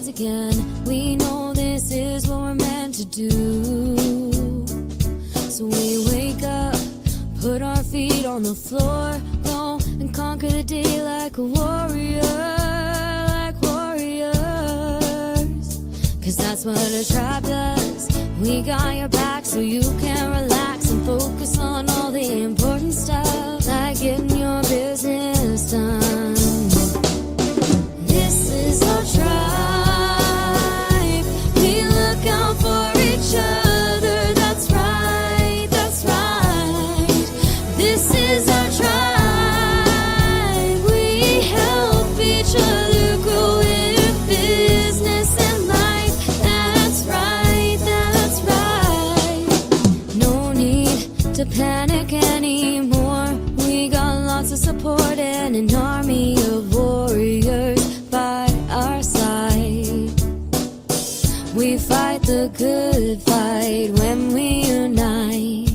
rise again. We know this is what we're meant to do. So we wake up, put our feet on the floor, go and conquer the day like a warrior, like warriors. Cause that's what a tribe does. We got your back so you can relax and focus on all the important stuff, like getting your business done. This is our tribe. We look out for each other. That's right, that's right. This is our tribe. We help each other grow in business and life. That's right, that's right. No need to panic anymore. We got lots of support and an army of warriors by our side. We fight the good fight when we unite.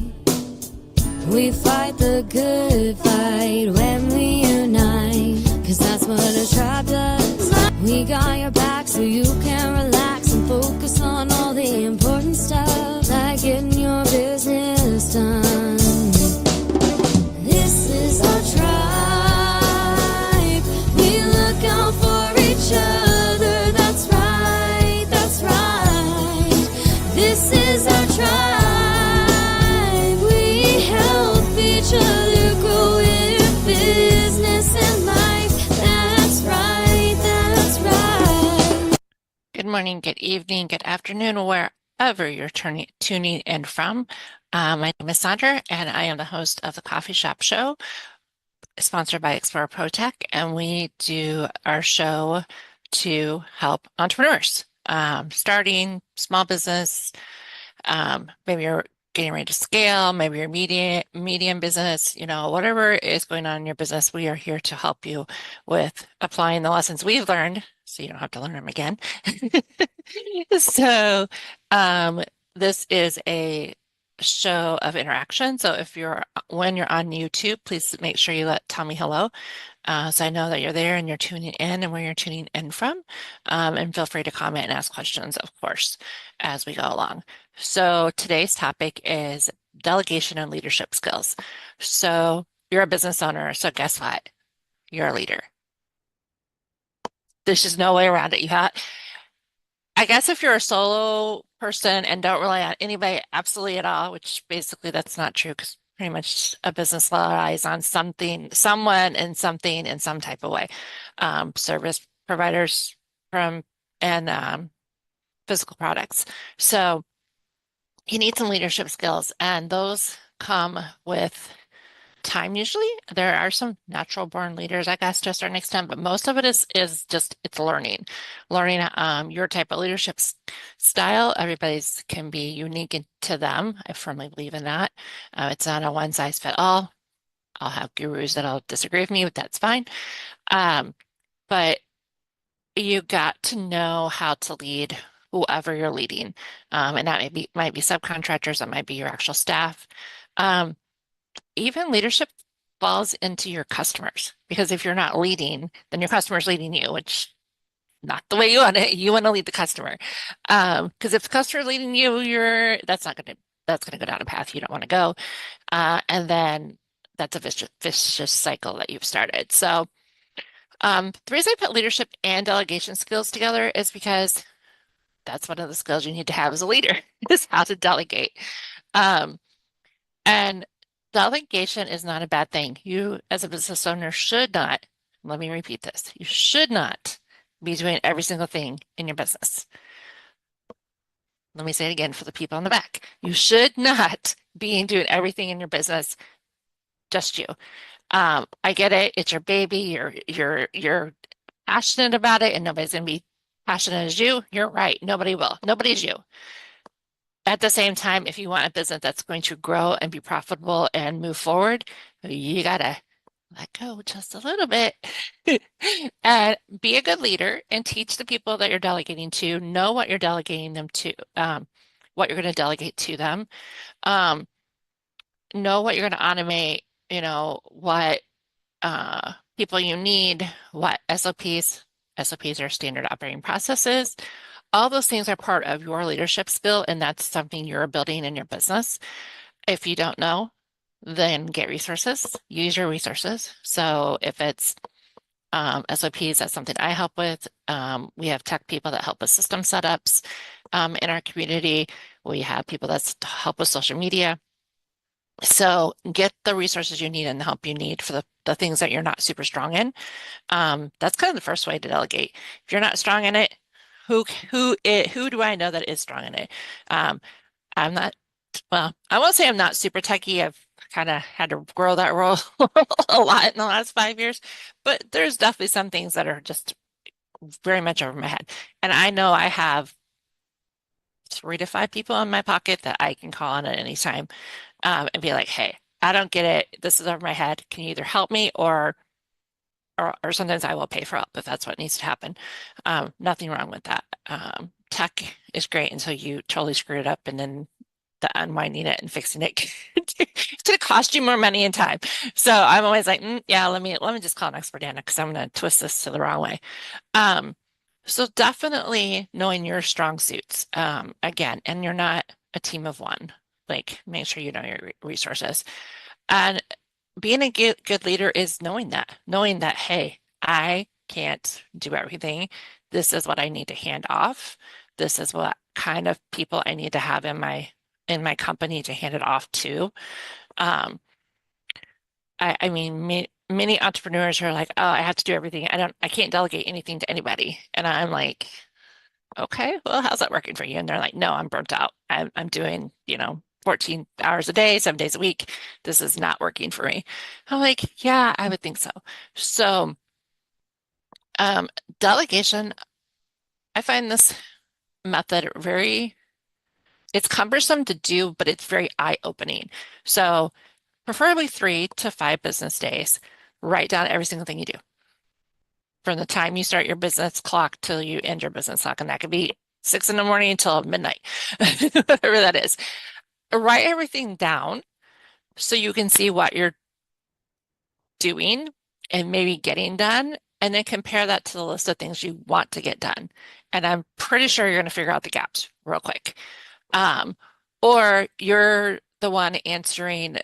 We fight the good fight when we unite. Cause that's what a tribe does. We got your back so you can relax and focus on all the important stuff, like getting your business done. This is our tribe. We look out for each other. That's right, that's right. This is our tribe. We help each other grow in business and life. That's right, that's right. Good morning, good evening, good afternoon, wherever you're tuning in from. My name is Sondra, and I am the host of the Coffee Shop Show, sponsored by ProTech, and we do our show to help entrepreneurs, starting small business. Maybe you're getting ready to scale, maybe you're medium business, whatever is going on in your business, we are here to help you with applying the lessons we've learned, so you don't have to learn them again. So this is a show of interaction. So when you're on YouTube, please make sure you tell me hello, so I know that you're there and you're tuning in and where you're tuning in from. And feel free to comment and ask questions, of course, as we go along. So today's topic is delegation and leadership skills. So you're a business owner, so guess what? You're a leader. There's just no way around it. I guess if you're a solo person and don't rely on anybody absolutely at all, which basically that's not true because pretty much a business relies on someone and something in some type of way. Service providers and physical products. So you need some leadership skills, and those come with time usually. There are some natural born leaders, I guess, to a certain extent, but most of it is just it's learning your type of leadership style. Everybody's can be unique to them. I firmly believe in that. It's not a one size fit all. I'll have gurus that'll disagree with me, but that's fine. But you got to know how to lead whoever you're leading, and that might be subcontractors, that might be your actual staff. Even leadership falls into your customers, because if you're not leading, then your customer's leading you, which not the way you want it. You want to lead the customer. Because if the customer's leading you, that's gonna go down a path you don't want to go. And then that's a vicious cycle that you've started. So the reason I put leadership and delegation skills together is because that's one of the skills you need to have as a leader, is how to delegate. And delegation is not a bad thing. You, as a business owner, should not, let me repeat this, you should not be doing every single thing in your business. Let me say it again for the people in the back. You should not be doing everything in your business, just you. I get it. It's your baby. You're passionate about it, and nobody's going to be passionate as you. You're right. Nobody will. Nobody's you. At the same time, if you want a business that's going to grow and be profitable and move forward, you got to let go just a little bit and be a good leader and teach the people that you're delegating to, know what you're delegating them to, what you're going to delegate to them, know what you're going to automate, what people you need, what SOPs, SOPs are standard operating processes. All those things are part of your leadership skill, and that's something you're building in your business. If you don't know, then get resources, use your resources. So if it's SOPs, that's something I help with. We have tech people that help with system setups in our community. We have people that help with social media. So get the resources you need and the help you need for the things that you're not super strong in. That's kind of the first way to delegate. If you're not strong in it, who do I know that is strong in it? Um, I'm not, well, I won't say I'm not super techie. I've kind of had to grow that role a lot in the last 5 years, but there's definitely some things that are just very much over my head. And I know I have 3 to 5 people in my pocket that I can call on at any time, and be like, hey, I don't get it. This is over my head. Can you either help me or sometimes I will pay for help if that's what needs to happen. Nothing wrong with that. Tech is great until you totally screw it up, and then the unwinding it and fixing it it's going to cost you more money and time. So I'm always like, yeah, let me just call an expert in because I'm going to twist this to the wrong way. Um, so definitely knowing your strong suits. Again, and you're not a team of one. Like, make sure you know your resources. And being a good leader is knowing that, hey, I can't do everything. This is what I need to hand off. This is what kind of people I need to have in my company to hand it off to. Um, I mean, many entrepreneurs are like, oh, I have to do everything. I can't delegate anything to anybody. And I'm like, okay, well, how's that working for you? And they're like, no, I'm burnt out. I'm doing, 14 hours a day, 7 days a week. This is not working for me. I'm like, yeah, I would think so. So, um, delegation, I find this method it's cumbersome to do, but it's very eye-opening. So, preferably 3 to 5 business days. Write down every single thing you do from the time you start your business clock till you end your business clock. And that could be 6 in the morning until midnight, whatever that is. Write everything down so you can see what you're doing and maybe getting done, and then compare that to the list of things you want to get done. And I'm pretty sure you're going to figure out the gaps real quick. Um, or you're the one answering,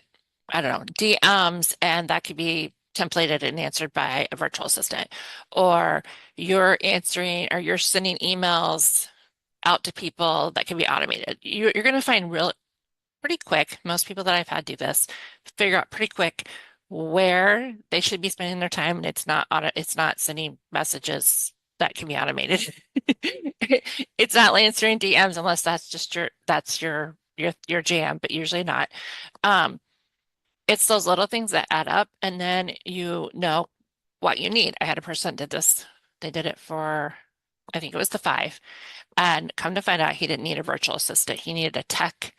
I don't know, DMs, and that could be templated and answered by a virtual assistant. Or you're answering or you're sending emails out to people that can be automated. You're going to find pretty quick, most people that I've had do this, figure out pretty quick where they should be spending their time, and it's not sending messages that can be automated. It's not answering DMs unless that's your jam, but usually not. It's those little things that add up, and then you know what you need. I had a person did this. They did it for, I think it was the 5, and come to find out he didn't need a virtual assistant. He needed a tech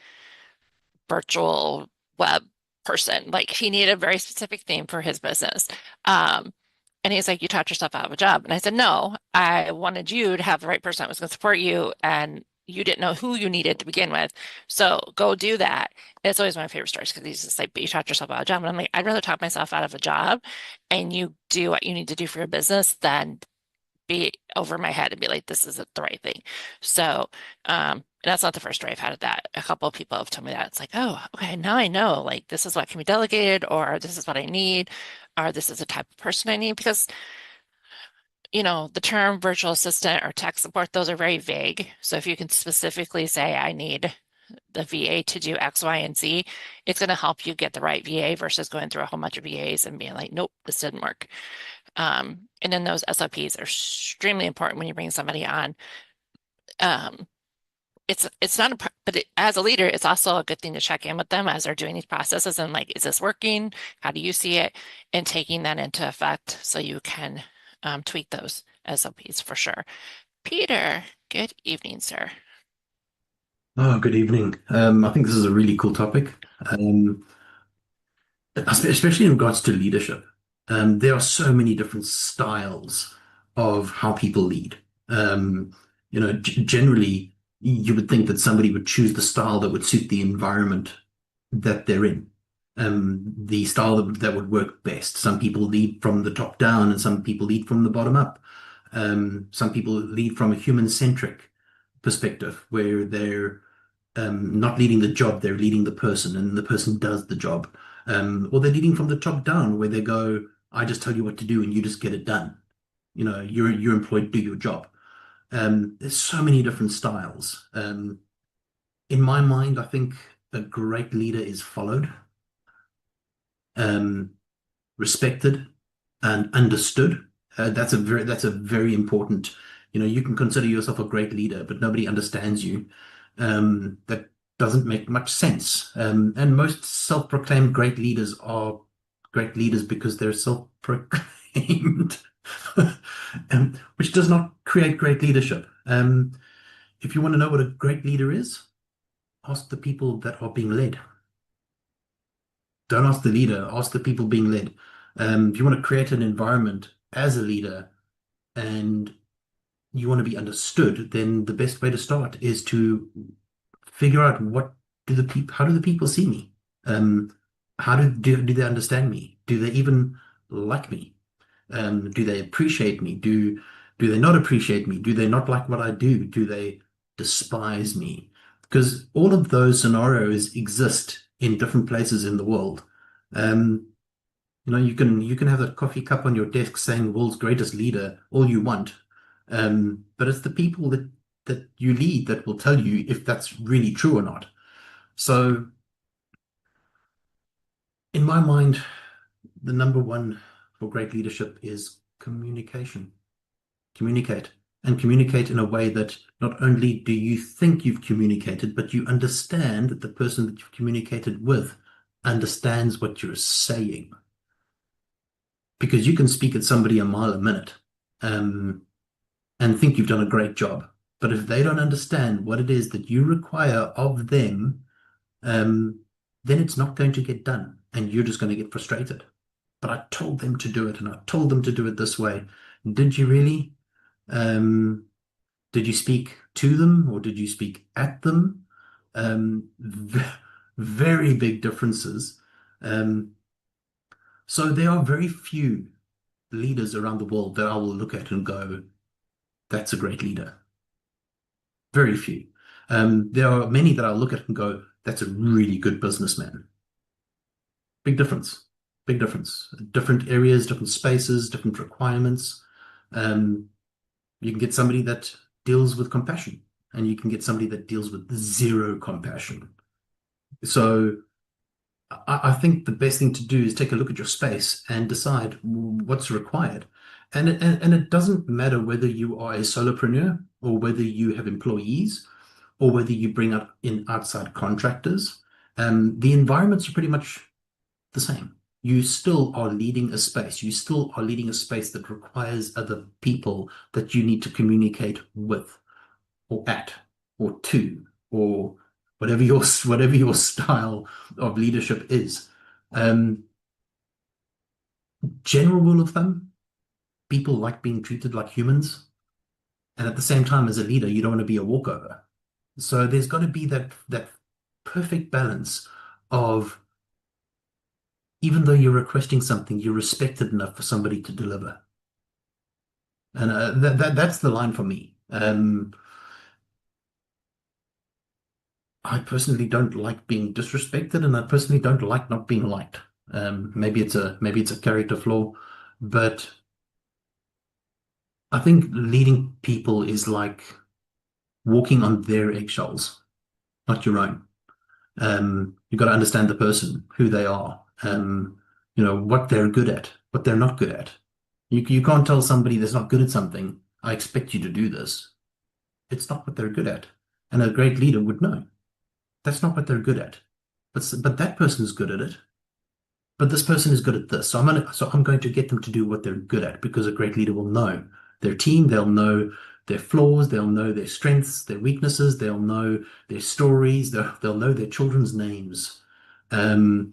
virtual web person. Like, he needed a very specific theme for his business. And he's like, you taught yourself out of a job. And I said, no, I wanted you to have the right person that was going to support you. And you didn't know who you needed to begin with. So go do that. And it's always one of my favorite stories because he's just like, but you taught yourself out of a job. And I'm like, I'd rather talk myself out of a job and you do what you need to do for your business than be over my head and be like, this isn't the right thing. So, that's not the first story I've had of that. A couple of people have told me that. It's like, oh, okay, now I know, like, this is what can be delegated, or this is what I need, or this is the type of person I need. Because, the term virtual assistant or tech support, those are very vague. So if you can specifically say, I need the VA to do X, Y, and Z, it's going to help you get the right VA versus going through a whole bunch of VAs and being like, nope, this didn't work. And then those SOPs are extremely important when you bring somebody on. It's not but as a leader, it's also a good thing to check in with them as they're doing these processes and like, is this working? How do you see it? And taking that into effect so you can tweak those SOPs for sure. Peter, good evening, sir. Oh, good evening. I think this is a really cool topic, especially in regards to leadership. There are so many different styles of how people lead. Generally, you would think that somebody would choose the style that would suit the environment that they're in, the style that would work best. Some people lead from the top down, and some people lead from the bottom up. Some people lead from a human-centric perspective where they're not leading the job, they're leading the person, and the person does the job. Or they're leading from the top down where they go, I just tell you what to do and you just get it done. You're employed, do your job. There's so many different styles. In my mind, I think a great leader is followed, respected, and understood. That's a very important. You can consider yourself a great leader, but nobody understands you. That doesn't make much sense. And most self-proclaimed great leaders are great leaders because they're self-proclaimed, which does not create great leadership. If you want to know what a great leader is, ask the people that are being led. Don't ask the leader, ask the people being led. If you want to create an environment as a leader and you want to be understood, then the best way to start is to figure out how do the people see me? How do they understand me? Do they even like me? Do they appreciate me? Do they not appreciate me? Do they not like what I do? Do they despise me? Because all of those scenarios exist in different places in the world. You can have that coffee cup on your desk saying world's greatest leader all you want. But it's the people that you lead that will tell you if that's really true or not. So in my mind, the number one for great leadership is communication. Communicate, and communicate in a way that not only do you think you've communicated, but you understand that the person that you've communicated with understands what you're saying. Because you can speak at somebody a mile a minute, and think you've done a great job. But if they don't understand what it is that you require of them, then it's not going to get done, and you're just going to get frustrated. But I told them to do it, and I told them to do it this way. Did you really? Did you speak to them or did you speak at them? Very big differences. So there are very few leaders around the world that I will look at and go, that's a great leader. Very few. There are many that I'll look at and go, that's a really good businessman. Big difference. Big difference. Different areas, different spaces, different requirements. You can get somebody that deals with compassion, and you can get somebody that deals with zero compassion. So I think the best thing to do is take a look at your space and decide what's required. And it doesn't matter whether you are a solopreneur or whether you have employees or whether you bring up in outside contractors. The environments are pretty much the same. You still are leading a space. You still are leading a space that requires other people that you need to communicate with or at or to or whatever your style of leadership is. General rule of thumb, people like being treated like humans. And at the same time, as a leader, you don't want to be a walkover. So there's got to be that perfect balance of, even though you're requesting something, you're respected enough for somebody to deliver. And that's the line for me. I personally don't like being disrespected, and I personally don't like not being liked. Maybe it's a character flaw, but I think leading people is like walking on their eggshells, not your own. You've got to understand the person, who they are, what they're good at, what they're not good at. You can't tell somebody that's not good at something, I expect you to do this. It's not what they're good at. And a great leader would know. That's not what they're good at. But that person is good at it. But this person is good at this. So I'm going to get them to do what they're good at, because a great leader will know their team, they'll know their flaws, they'll know their strengths, their weaknesses, they'll know their stories, they'll know their children's names. A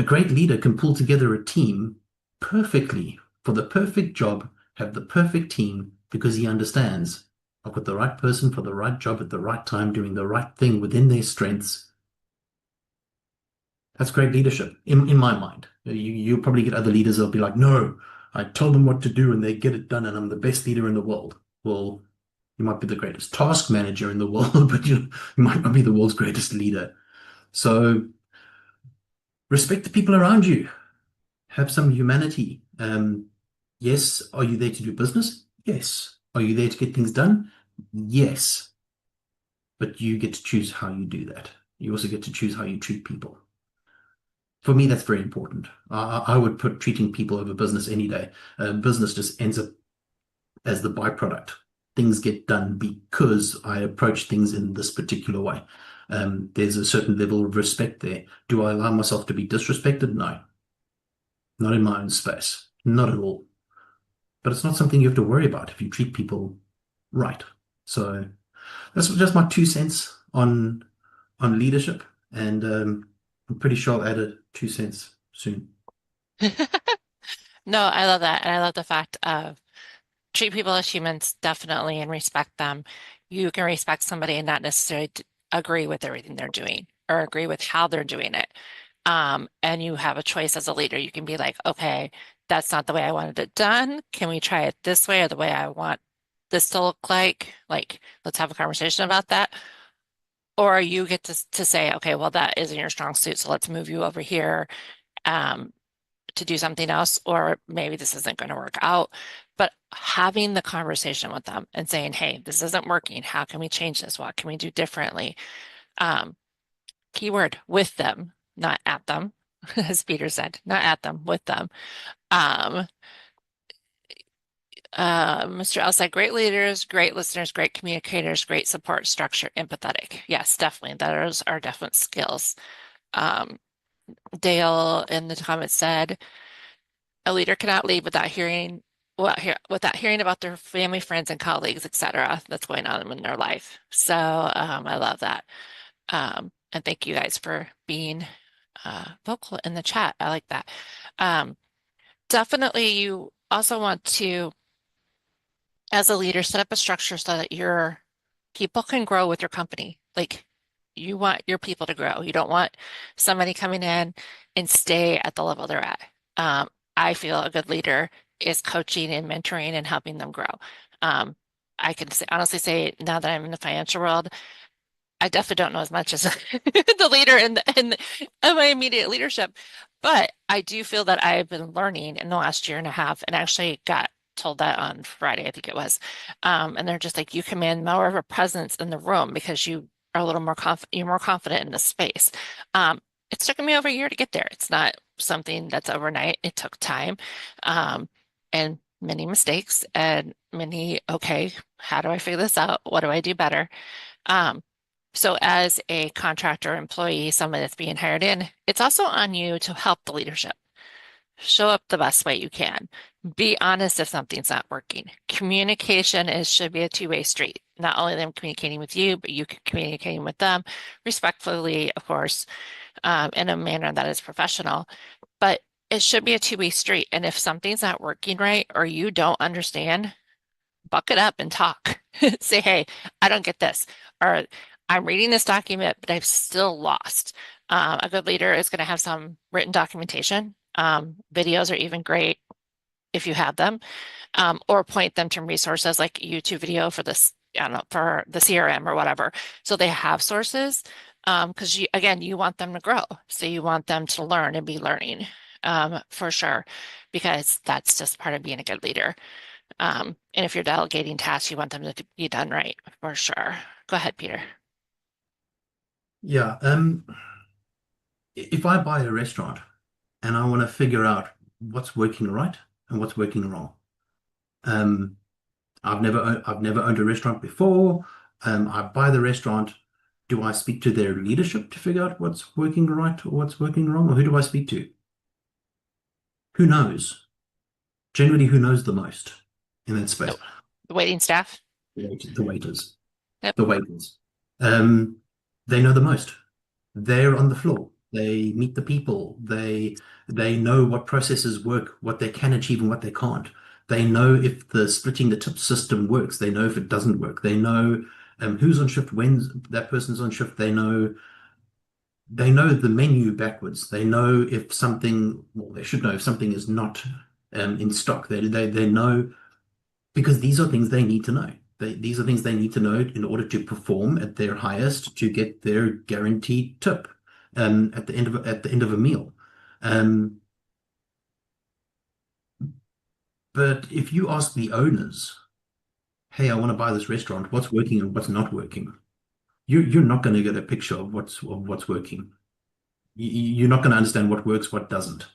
great leader can pull together a team perfectly for the perfect job, have the perfect team, because he understands I've got the right person for the right job at the right time, doing the right thing within their strengths. That's great leadership in my mind. You'll probably get other leaders that'll be like, no, I tell them what to do and they get it done, and I'm the best leader in the world. Well, you might be the greatest task manager in the world, but you might not be the world's greatest leader. So respect the people around you. Have some humanity. Yes, are you there to do business? Yes. Are you there to get things done? Yes. But you get to choose how you do that. You also get to choose how you treat people. For me, that's very important. I would put treating people over business any day. Business just ends up as the byproduct. Things get done because I approach things in this particular way. There's a certain level of respect there. Do I allow myself to be disrespected? No. Not in my own space. Not at all. But it's not something you have to worry about if you treat people right. So that's just my 2 cents on leadership, and I'm pretty sure I'll add a 2 cents soon. No, I love that. And I love the fact of treat people as humans, definitely, and respect them. You can respect somebody and not necessarily agree with everything they're doing or agree with how they're doing it. And you have a choice as a leader. You can be like, okay, that's not the way I wanted it done. Can we try it this way or the way I want this to look like? Like, let's have a conversation about that. Or you get to say, okay, well, that isn't your strong suit, so let's move you over here to do something else, or maybe this isn't going to work out. But having the conversation with them and saying, hey, this isn't working. How can we change this? What can we do differently? Keyword with them, not at them, as Peter said, not at them, with them. Mr. L said, great leaders, great listeners, great communicators, great support structure, empathetic. Yes, definitely. Those are definite skills. Dale in the comments said, a leader cannot lead without hearing about their family, friends, and colleagues, etc. that's going on in their life. So I love that. And thank you guys for being vocal in the chat. I like that. Definitely, you also want to, as a leader, set up a structure so that your people can grow with your company. Like, you want your people to grow. You don't want somebody coming in and stay at the level they're at. I feel a good leader is coaching and mentoring and helping them grow. I can honestly say now that I'm in the financial world, I definitely don't know as much as the leader in my immediate leadership, but I do feel that I've been learning in the last year and a half, and actually got told that on Friday, I think it was. And they're just like, you command more of a presence in the room because you are a little more confident, you're more confident in the space. It's taken me over a year to get there. It's not something that's overnight. It took time, and many mistakes and many, okay, how do I figure this out? What do I do better? So as a contractor employee, somebody that's being hired in, it's also on you to help the leadership. Show up the best way you can. Be honest if something's not working. Communication should be a two-way street. Not only them communicating with you, but you communicating with them respectfully, of course, in a manner that is professional. But it should be a two-way street. And if something's not working right or you don't understand, buck it up and talk. Say, hey, I don't get this. Or I'm reading this document, but I've still lost. A good leader is going to have some written documentation. Videos are even great if you have them, or point them to resources like YouTube video for this, I don't know, for the CRM or whatever. So they have sources, because again, you want them to grow. So you want them to learn and be learning, for sure, because that's just part of being a good leader. And if you're delegating tasks, you want them to be done right, for sure. Go ahead, Peter. Yeah. If I buy a restaurant and I want to figure out what's working right and what's working wrong. I've never owned a restaurant before. I buy the restaurant. Do I speak to their leadership to figure out what's working right or what's working wrong? Or who do I speak to? Who knows? Generally, who knows the most in that space? The waiting staff? The waiters. Yep. The waiters. They know the most. They're on the floor. They meet the people. They know what processes work, what they can achieve and what they can't. They know if the splitting the tip system works. They know if it doesn't work. They know who's on shift, when that person's on shift. They know the menu backwards. They know if something, well, they should know if something is not in stock. They know, because these are things they need to know. These are things they need to know in order to perform at their highest, to get their guaranteed tip at the end of a meal. Um, but if you ask the owners, "Hey, I want to buy this restaurant. What's working and what's not working?" You're not going to get a picture of what's working. You're not going to understand what works, what doesn't.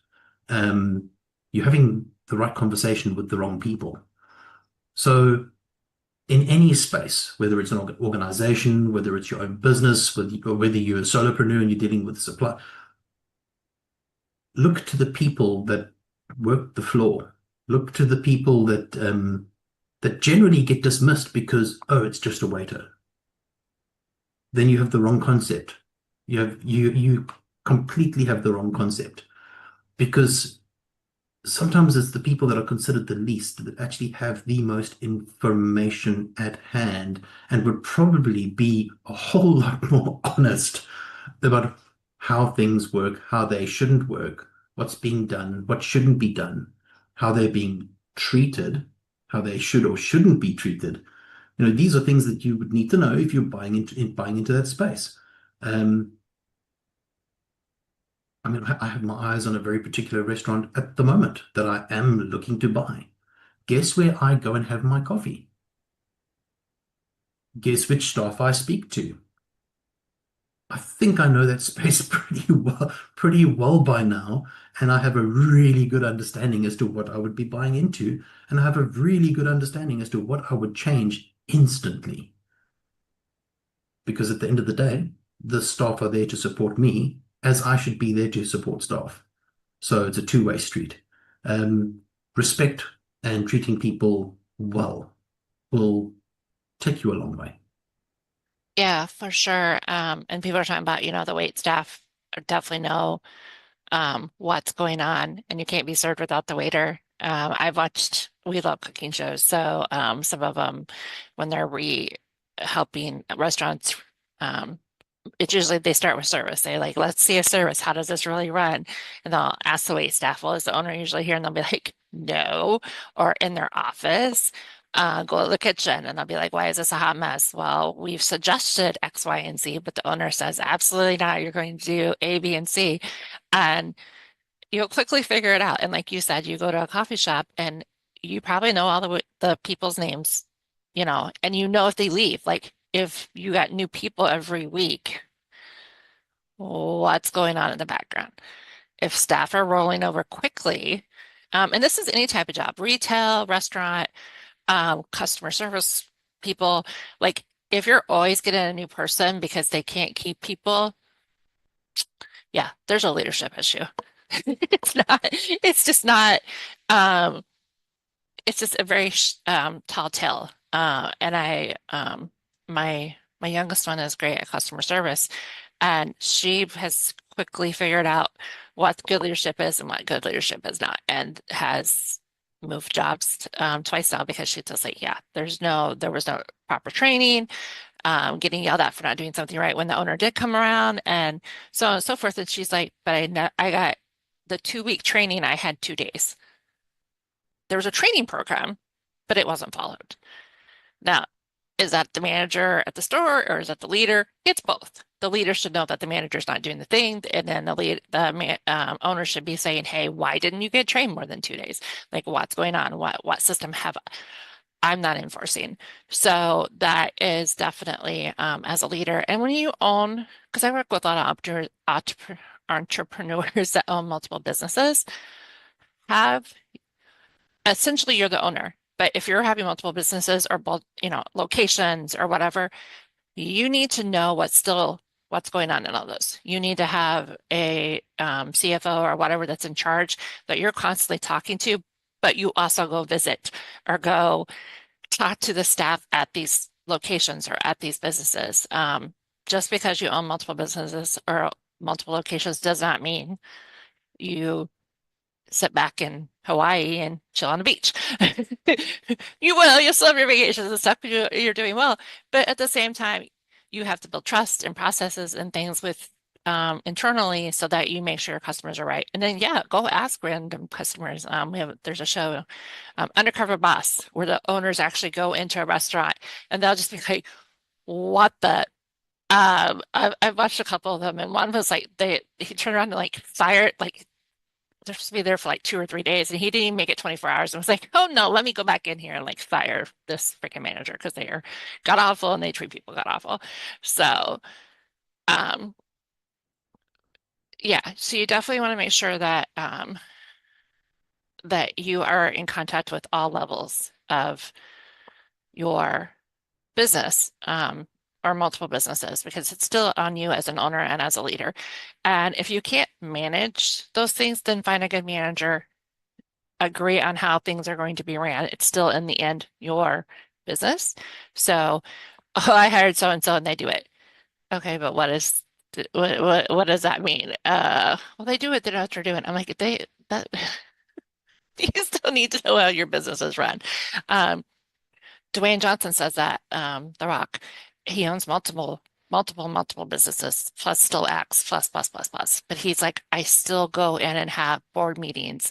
You're having the right conversation with the wrong people. So in any space, whether it's an organization, whether it's your own business, or whether you're a solopreneur and you're dealing with supply, look to the people that work the floor. Look to the people that generally get dismissed because, oh, it's just a waiter. Then you have the wrong concept. You completely have the wrong concept, because sometimes it's the people that are considered the least that actually have the most information at hand and would probably be a whole lot more honest about how things work, how they shouldn't work, what's being done, what shouldn't be done, how they're being treated, how they should or shouldn't be treated. These are things that you would need to know if you're buying into that space. I mean, I have my eyes on a very particular restaurant at the moment that I am looking to buy. Guess where I go and have my coffee? Guess which staff I speak to? I think I know that space pretty well by now, and I have a really good understanding as to what I would be buying into, and I have a really good understanding as to what I would change instantly. Because at the end of the day, the staff are there to support me, as I should be there to support staff. So it's a two-way street. Respect and treating people well will take you a long way. Yeah, for sure. And people are talking about, the wait staff definitely know what's going on, and you can't be served without the waiter. We love cooking shows, so some of them, when they're helping restaurants, it's usually they start with service. They like, let's see a service. How does this really run? And they'll ask the wait staff, well, is the owner usually here? And they'll be like, no, or in their office. Go to the kitchen, and they'll be like, why is this a hot mess? Well, we've suggested X, Y, and Z, but the owner says, absolutely not. You're going to do A, B, and C. And you'll quickly figure it out. And like you said, you go to a coffee shop and you probably know all the people's names, and if they leave, like if you got new people every week, what's going on in the background? If staff are rolling over quickly, and this is any type of job, retail, restaurant, customer service people, like if you're always getting a new person because they can't keep people, yeah, there's a leadership issue. It's just not, it's just a very tall tale. My youngest one is great at customer service, and she has quickly figured out what good leadership is and what good leadership is not, and has moved jobs twice now because she's just like, yeah, there was no proper training, getting yelled at for not doing something right when the owner did come around, and so on and so forth. And she's like, but I got the 2-week training, I had 2 days. There was a training program, but it wasn't followed. Now, is that the manager at the store or is that the leader? It's both. The leader should know that the manager's not doing the thing, and then the owner should be saying, "Hey, why didn't you get trained more than 2 days? Like, what's going on? What system I'm not enforcing?" So that is definitely as a leader. And when you own, because I work with a lot of entrepreneurs that own multiple businesses, essentially you're the owner. But if you're having multiple businesses or locations or whatever, you need to know what's going on in all those. You need to have a CFO or whatever that's in charge that you're constantly talking to, but you also go visit or go talk to the staff at these locations or at these businesses. Just because you own multiple businesses or multiple locations does not mean you sit back in Hawaii and chill on the beach. You'll still have your vacations and stuff because you're doing well. But at the same time, you have to build trust and processes and things with internally so that you make sure your customers are right. And then, yeah, go ask random customers. There's a show, Undercover Boss, where the owners actually go into a restaurant and they'll just be like, what the I've watched a couple of them, and one was like he turned around and like fired, like they're supposed to be there for like 2 or 3 days, and he didn't even make it 24 hours. And was like, oh no, let me go back in here and like fire this freaking manager because they are god awful and they treat people god awful. So um yeah, so you definitely want to make sure that that you are in contact with all levels of your business, or multiple businesses, because it's still on you as an owner and as a leader. And if you can't manage those things, then find a good manager, agree on how things are going to be ran. It's still in the end your business. So, oh, I hired so and so and they do it. Okay, but what does that mean? Well, they do it, they know what they're doing. I'm like, that you still need to know how your business is run. Dwayne Johnson says that, The Rock, he owns multiple businesses, plus still acts, plus. But he's like, I still go in and have board meetings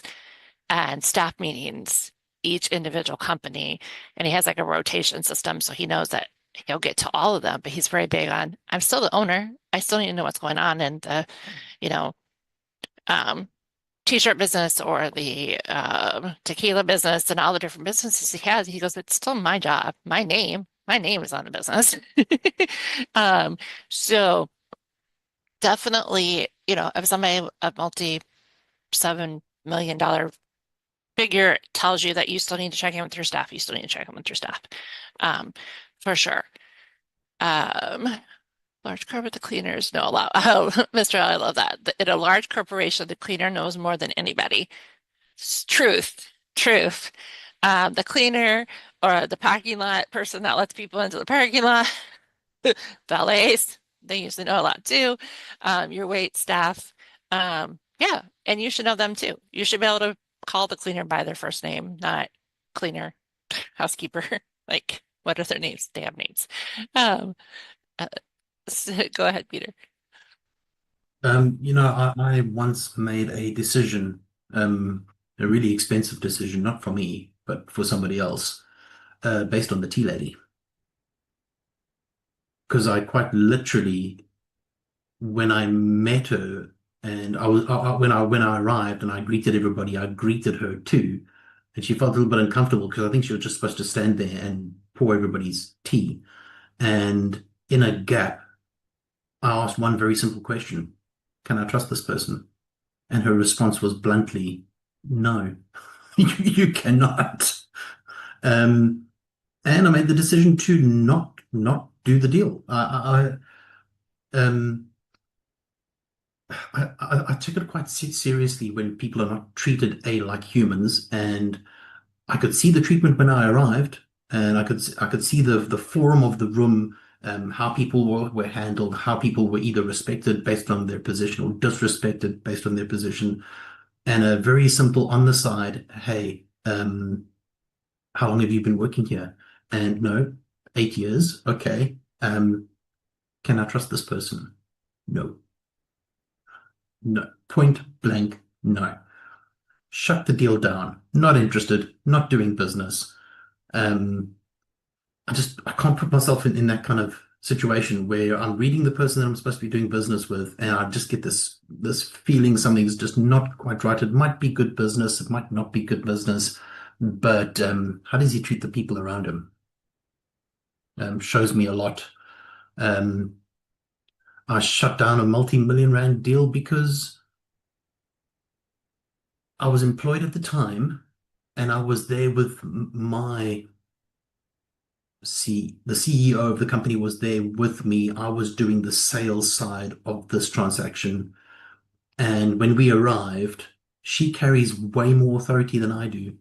and staff meetings, each individual company. And he has like a rotation system. So he knows that he'll get to all of them, but he's very big on, I'm still the owner. I still need to know what's going on in the, you know, um, t-shirt business or the tequila business and all the different businesses he has. He goes, it's still my job. My name is on the business. So definitely, if somebody a multi-$7 million figure tells you that you still need to check in with your staff, you still need to check in with your staff, for sure. Large corporate, the cleaners know a lot. Oh, Mr. I love that. In a large corporation, the cleaner knows more than anybody. Truth. The cleaner or the parking lot person that lets people into the parking lot, valets, they usually know a lot too. Your wait staff. Yeah, and you should know them too. You should be able to call the cleaner by their first name, not cleaner, housekeeper. Like, what are their names? They have names. Um, uh, Go ahead, Peter. I once made a decision, a really expensive decision, not for me, but for somebody else, based on the tea lady. Because I quite literally, when I met her, and when I arrived and I greeted everybody, I greeted her too, and she felt a little bit uncomfortable because I think she was just supposed to stand there and pour everybody's tea. And in a gap, I asked one very simple question: can I trust this person? And her response was bluntly, no, you cannot. And I made the decision to not do the deal. I took it quite seriously when people are not treated like humans, and I could see the treatment when I arrived, and I could see the form of the room, how people were handled, how people were either respected based on their position or disrespected based on their position, and a very simple on the side, hey, how long have you been working here? And no, 8 years. Okay. Can I trust this person? No. No. Point blank, no. Shut the deal down. Not interested. Not doing business. I can't put myself in that kind of situation where I'm reading the person that I'm supposed to be doing business with, and I just get this feeling something's just not quite right. It might be good business, it might not be good business, but how does he treat the people around him? Shows me a lot. I shut down a multi-million rand deal because I was employed at the time, and I was there with the CEO of the company was there with me. I was doing the sales side of this transaction. And when we arrived, she carries way more authority than I do.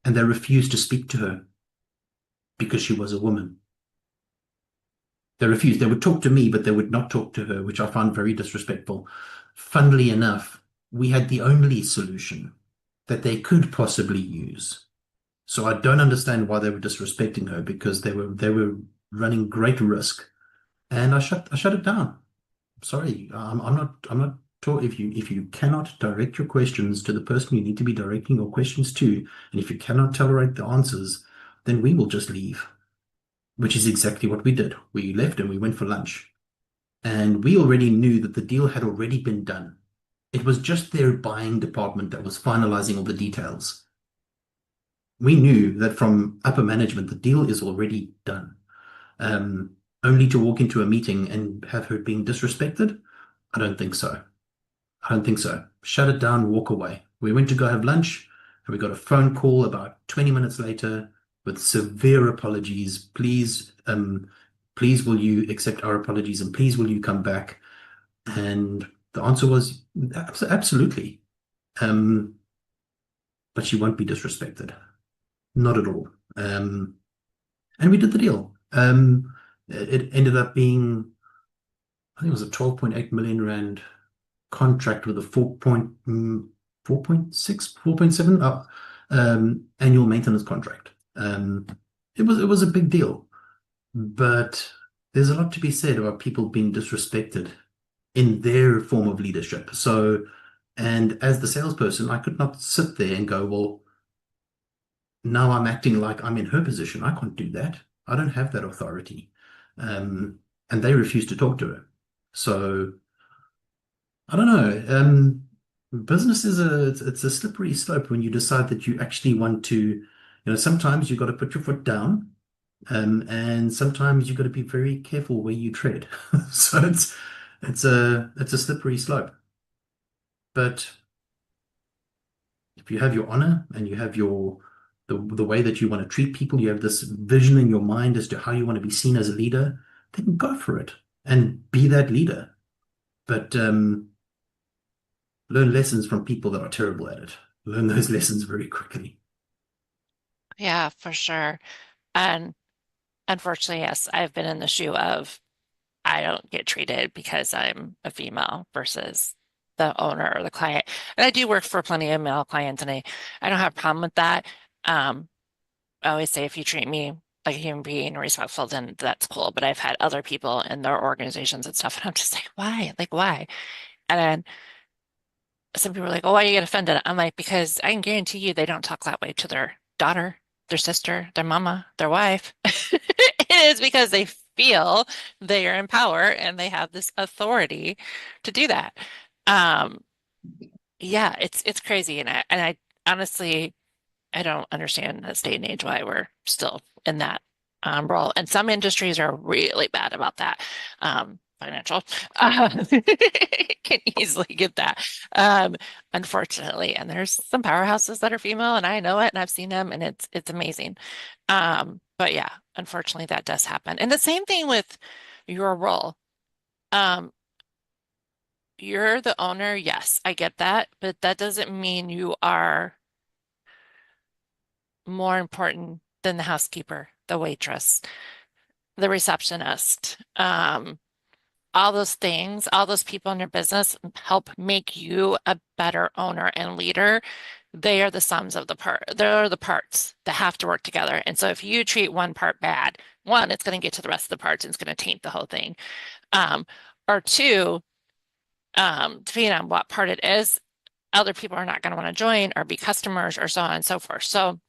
And they refused to speak to her because she was a woman. They refused. They would talk to me, but they would not talk to her, which I found very disrespectful. Funnily enough, we had the only solution that they could possibly use. So I don't understand why they were disrespecting her, because they were running great risk, and I shut it down sorry, I'm not if you cannot direct your questions to the person you need to be directing your questions to, and if you cannot tolerate the answers, then we will just leave, which is exactly what we did. We left and we went for lunch. And we already knew that the deal had already been done. It was just their buying department that was finalizing all the details. We knew that from upper management, the deal is already done. Only to walk into a meeting and have her being disrespected? I don't think so. I don't think so. Shut it down, walk away. We went to go have lunch, and we got a phone call about 20 minutes later with severe apologies. Please will you accept our apologies and please will you come back? And the answer was absolutely. But she won't be disrespected. Not at all. And we did the deal. It ended up being, I think it was a 12.8 million rand contract with a 4.7 annual maintenance contract. It was a big deal, but there's a lot to be said about people being disrespected in their form of leadership. So, and as the salesperson, I could not sit there and go, well, now I'm acting like I'm in her position. I can't do that. I don't have that authority. And they refused to talk to her. So I don't know. Business is it's a slippery slope when you decide that you actually want to, sometimes you got to put your foot down, and sometimes you got to be very careful where you tread. So it's a slippery slope. But if you have your honor and you have the way that you want to treat people, you have this vision in your mind as to how you want to be seen as a leader, then go for it and be that leader. But learn lessons from people that are terrible at it. Learn those lessons very quickly. Yeah, for sure. And unfortunately, yes, I've been in the shoe of I don't get treated because I'm a female versus the owner or the client. And I do work for plenty of male clients, and I don't have a problem with that. I always say if you treat me like a human being and respectful, then that's cool. But I've had other people in their organizations and stuff, and I'm just like, why? Like, why? And then some people are like, oh, why you get offended? I'm like, because I can guarantee you they don't talk that way to their daughter, their sister, their mama, their wife. It is because they feel they are in power and they have this authority to do that. Um, yeah, it's crazy. And I honestly I don't understand this day and age why we're still in that role. And some industries are really bad about that. Financial can easily get that. Unfortunately, and there's some powerhouses that are female, and I know it, and I've seen them, and it's amazing. But yeah, unfortunately, that does happen. And the same thing with your role. Um, you're the owner, yes, I get that, but that doesn't mean you are more important than the housekeeper, the waitress, the receptionist, all those things, all those people in your business help make you a better owner and leader. They are the sums of the part. They're the parts that have to work together. And so if you treat one part bad, one, it's going to get to the rest of the parts and it's going to taint the whole thing. Or two, depending on what part it is, other people are not going to want to join or be customers or so on and so forth. So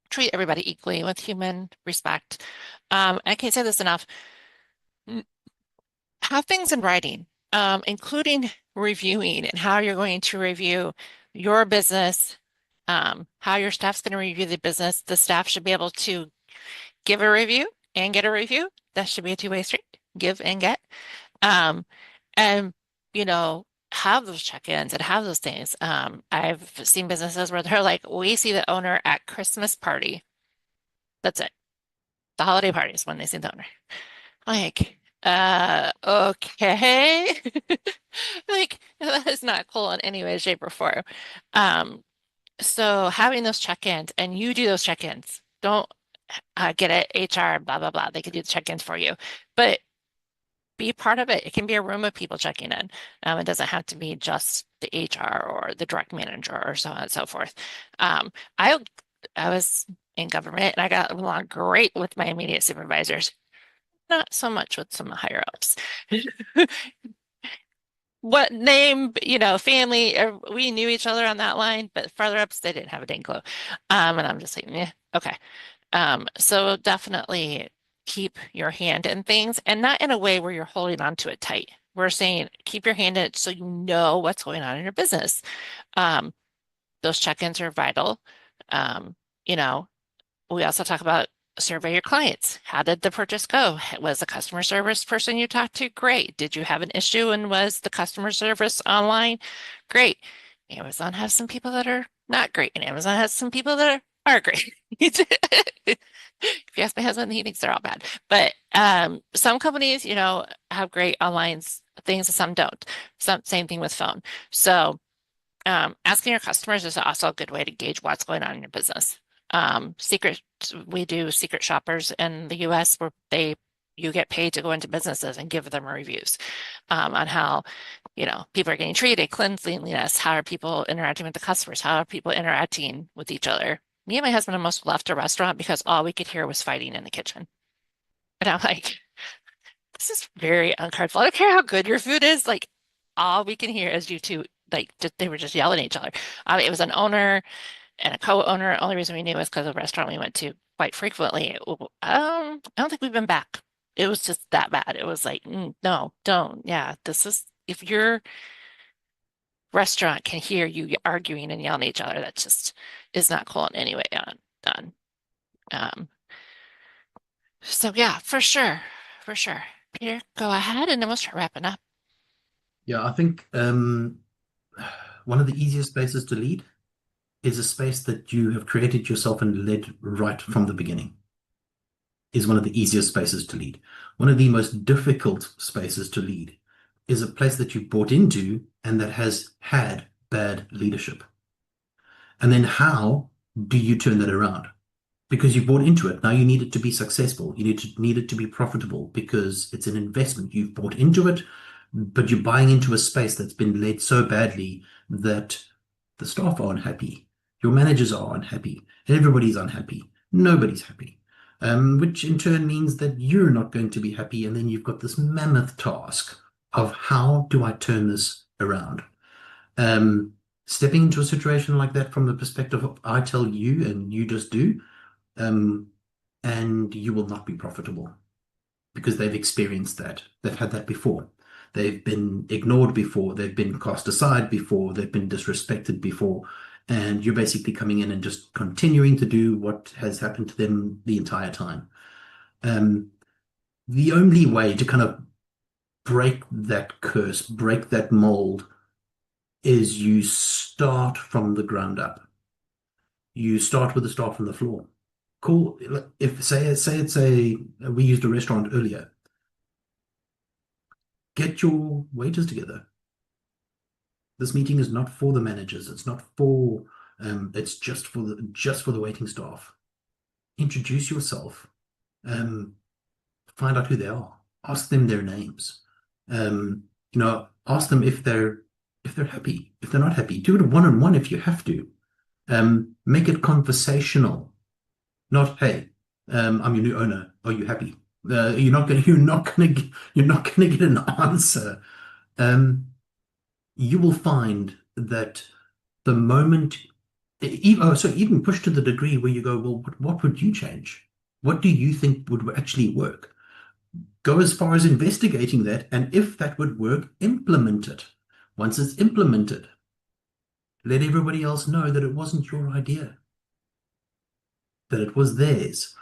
treat everybody equally with human respect. I can't say this enough. Have things in writing, including reviewing and how you're going to review your business, how your staff's going to review the business. The staff should be able to give a review and get a review. That should be a two-way street, give and get. And, have those check-ins and have those things. I've seen businesses where they're like, we see the owner at Christmas party. That's it. The holiday parties when they see the owner. Like, okay. Like, that is not cool in any way, shape, or form. So having those check-ins and you do those check-ins. Don't get it HR, blah, blah, blah. They can do the check-ins for you. But be part of it. It can be a room of people checking in. It doesn't have to be just the HR or the direct manager or so on and so forth. I was in government and I got along great with my immediate supervisors. not so much with some higher ups. What name, family, we knew each other on that line, but farther ups, they didn't have a dang clue. And I'm just like, yeah, okay. So definitely keep your hand in things, and not in a way where you're holding on to it tight. We're saying keep your hand in it so you know what's going on in your business. Those check-ins are vital. Um, you know, we also talk about survey your clients. How did the purchase go? Was the customer service person you talked to? Great. Did you have an issue and was the customer service online? Great. Amazon has some people that are not great, and Amazon has some people that are great. If you ask my husband, he thinks they're all bad. But some companies, have great online things and some don't. Same thing with phone. So asking your customers is also a good way to gauge what's going on in your business. We do secret shoppers in the US where you get paid to go into businesses and give them reviews on how, people are getting treated, cleanliness, how are people interacting with the customers, how are people interacting with each other. Me and my husband almost left a restaurant because all we could hear was fighting in the kitchen. And I'm like, this is very uncomfortable. I don't care how good your food is. Like, all we can hear is you two, they were just yelling at each other. It was an owner and a co-owner. Only reason we knew was because of the restaurant we went to quite frequently. I don't think we've been back. It was just that bad. It was like, no, don't. Yeah, if your restaurant can hear you arguing and yelling at each other, that just is not cool in any way done. So yeah, for sure. Peter, go ahead and then we'll start wrapping up. Yeah, I think one of the easiest spaces to lead is a space that you have created yourself and led right from the beginning. Is one of the easiest spaces to lead. One of the most difficult spaces to lead is a place that you bought into and that has had bad leadership. And then how do you turn that around? Because you bought into it. Now you need it to be successful. You need it to be profitable because it's an investment. You've bought into it, but you're buying into a space that's been led so badly that the staff are unhappy. Your managers are unhappy. Everybody's unhappy. Nobody's happy. Which in turn means that you're not going to be happy. And then you've got this mammoth task of how do I turn this around? Stepping into a situation like that from the perspective of I tell you and you just do, and you will not be profitable because they've experienced that. They've had that before. They've been ignored before. They've been cast aside before. They've been disrespected before. And you're basically coming in and just continuing to do what has happened to them the entire time. The only way to kind of break that curse, break that mold, is you start from the ground up. You start with the staff on the floor. Cool. If we used a restaurant earlier. Get your waiters together. This meeting is not for the managers. It's not for. It's just for the waiting staff. Introduce yourself. Find out who they are. Ask them their names. Ask them if they're happy. If they're not happy, do it one-on-one if you have to. Make it conversational. Not, hey, I'm your new owner. Are you happy? You're not gonna get an answer. You will find that the moment, even push to the degree where you go, well, what would you change? What do you think would actually work? Go as far as investigating that, and if that would work, implement it. Once it's implemented, let everybody else know that it wasn't your idea, that it was theirs.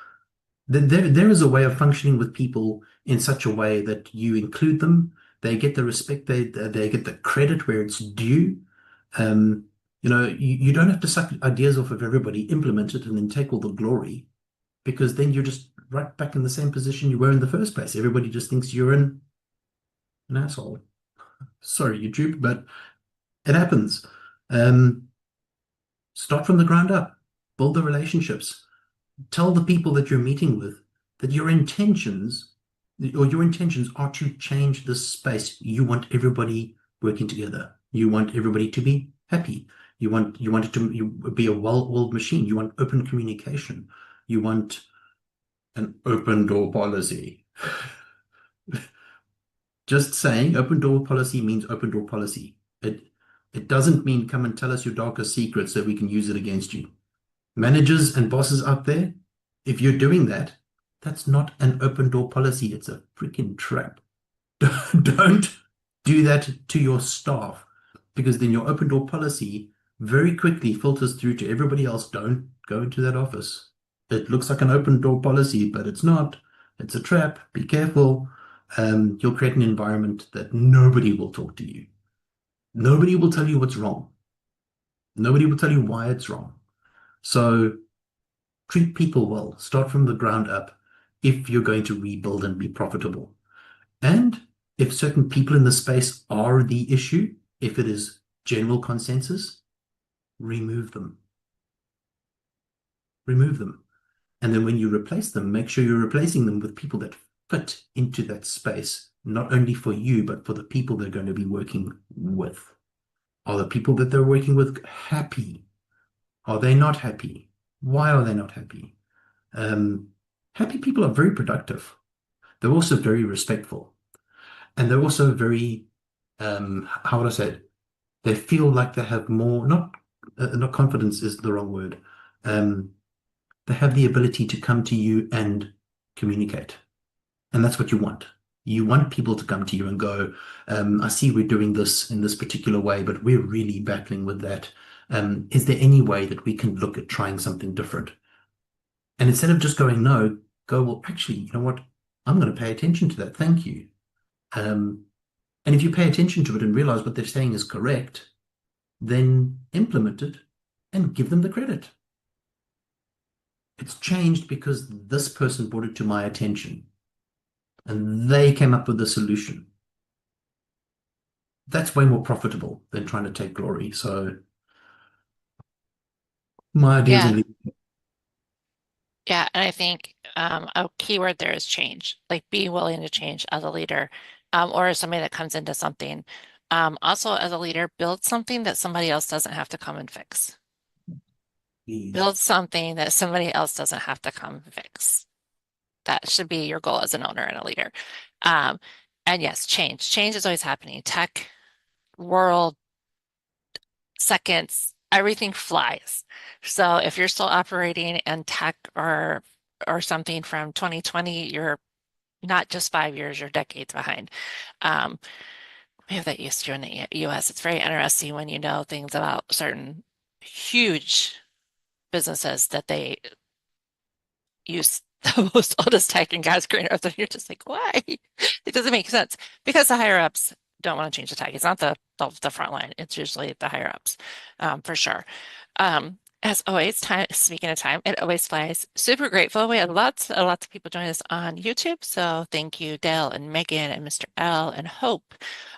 There is a way of functioning with people in such a way that you include them, they get the respect, they get the credit where it's due. You don't have to suck ideas off of everybody, implement it, and then take all the glory, because then you're just right back in the same position you were in the first place. Everybody just thinks you're an asshole. Sorry, YouTube, but it happens. Start from the ground up. Build the relationships. Tell the people that you're meeting with that your intentions are to change this space. You want everybody working together. You want everybody to be happy. You want it to be a well-oiled machine. You want open communication. You want an open door policy. Just saying open door policy means open door policy. It doesn't mean come and tell us your darkest secrets so we can use it against you. Managers and bosses out there, if you're doing that, that's not an open door policy. It's a freaking trap. Don't do that to your staff, because then your open door policy very quickly filters through to everybody else. Don't go into that office. It looks like an open door policy, but it's not. It's a trap. Be careful. You'll create an environment that nobody will talk to you. Nobody will tell you what's wrong. Nobody will tell you why it's wrong. So treat people well. Start from the ground up if you're going to rebuild and be profitable. And if certain people in the space are the issue, if it is general consensus, remove them. Remove them. And then when you replace them, make sure you're replacing them with people that fit into that space, not only for you, but for the people they're going to be working with. Are the people that they're working with happy? Are they not happy? Why are they not happy? Happy people are very productive. They're also very respectful. And they're also very, how would I say it? They feel like they have more, not confidence is the wrong word. They have the ability to come to you and communicate. And that's what you want. You want people to come to you and go, I see we're doing this in this particular way, but we're really battling with that. Is there any way that we can look at trying something different? And instead of just going no, go, well, actually, you know what? I'm going to pay attention to that. Thank you. And if you pay attention to it and realize what they're saying is correct, then implement it and give them the credit. It's changed because this person brought it to my attention and they came up with the solution. That's way more profitable than trying to take glory. So my ideas Yeah. in Yeah, and I think a key word there is change, like be willing to change as a leader, or as somebody that comes into something. Also, as a leader, build something that somebody else doesn't have to come and fix. Build something that somebody else doesn't have to come and fix. That should be your goal as an owner and a leader. And yes, change. Change is always happening. Tech, world, seconds, everything flies. So if you're still operating in tech or something from 2020, you're not just 5 years, you're decades behind. We have that used to in the US. It's very interesting when you know things about certain huge businesses that they use the most oldest tech and gas green earth, and you're just like, why? It doesn't make sense because the higher ups don't want to change the tech. It's not the front line. It's usually the higher ups, for sure. As always, speaking of time, it always flies. Super grateful. We had lots of people join us on YouTube. So thank you, Dale and Megan and Mr. L and Hope,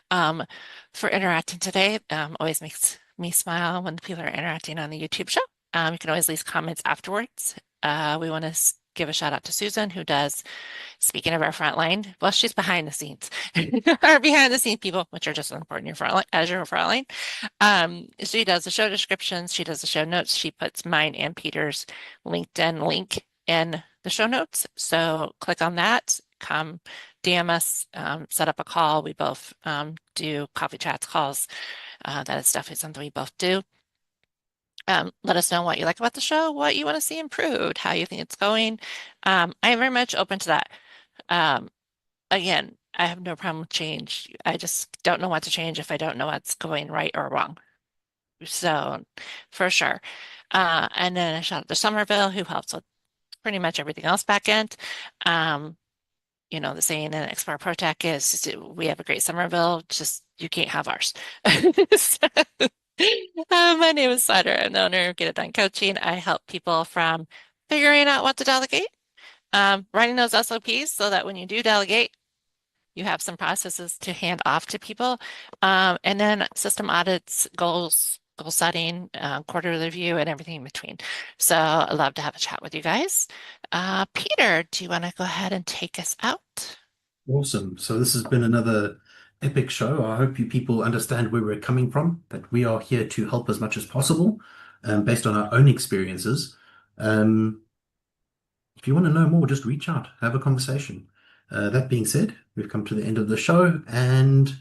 for interacting today. Always makes me smile when people are interacting on the YouTube show. You can always leave comments afterwards. We want to give a shout out to Susan, who does, speaking of our front line, well, she's behind the scenes, our behind the scenes people, which are just as important in your front line, as your front line. She does the show descriptions, she does the show notes, she puts mine and Peter's LinkedIn link in the show notes. So click on that, come DM us, set up a call. We both do coffee chats calls. That is definitely something we both do. Let us know what you like about the show, what you want to see improved, how you think it's going. I am very much open to that. Again, I have no problem with change. I just don't know what to change if I don't know what's going right or wrong. So for sure. And then a shout out to Somerville, who helps with pretty much everything else back end. You know, the saying in Explore ProTech is we have a great Somerville, just you can't have ours. So, my name is Sondra. I'm the owner of Get It Done Coaching. I help people from figuring out what to delegate, writing those SOPs so that when you do delegate, you have some processes to hand off to people, and then system audits, goal setting, quarterly review, and everything in between. So I'd love to have a chat with you guys. Peter, do you want to go ahead and take us out? Awesome. So this has been another epic show. I hope you people understand where we're coming from, that we are here to help as much as possible, based on our own experiences. If you want to know more, just reach out, have a conversation. That being said, we've come to the end of the show, and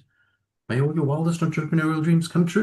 may all your wildest entrepreneurial dreams come true.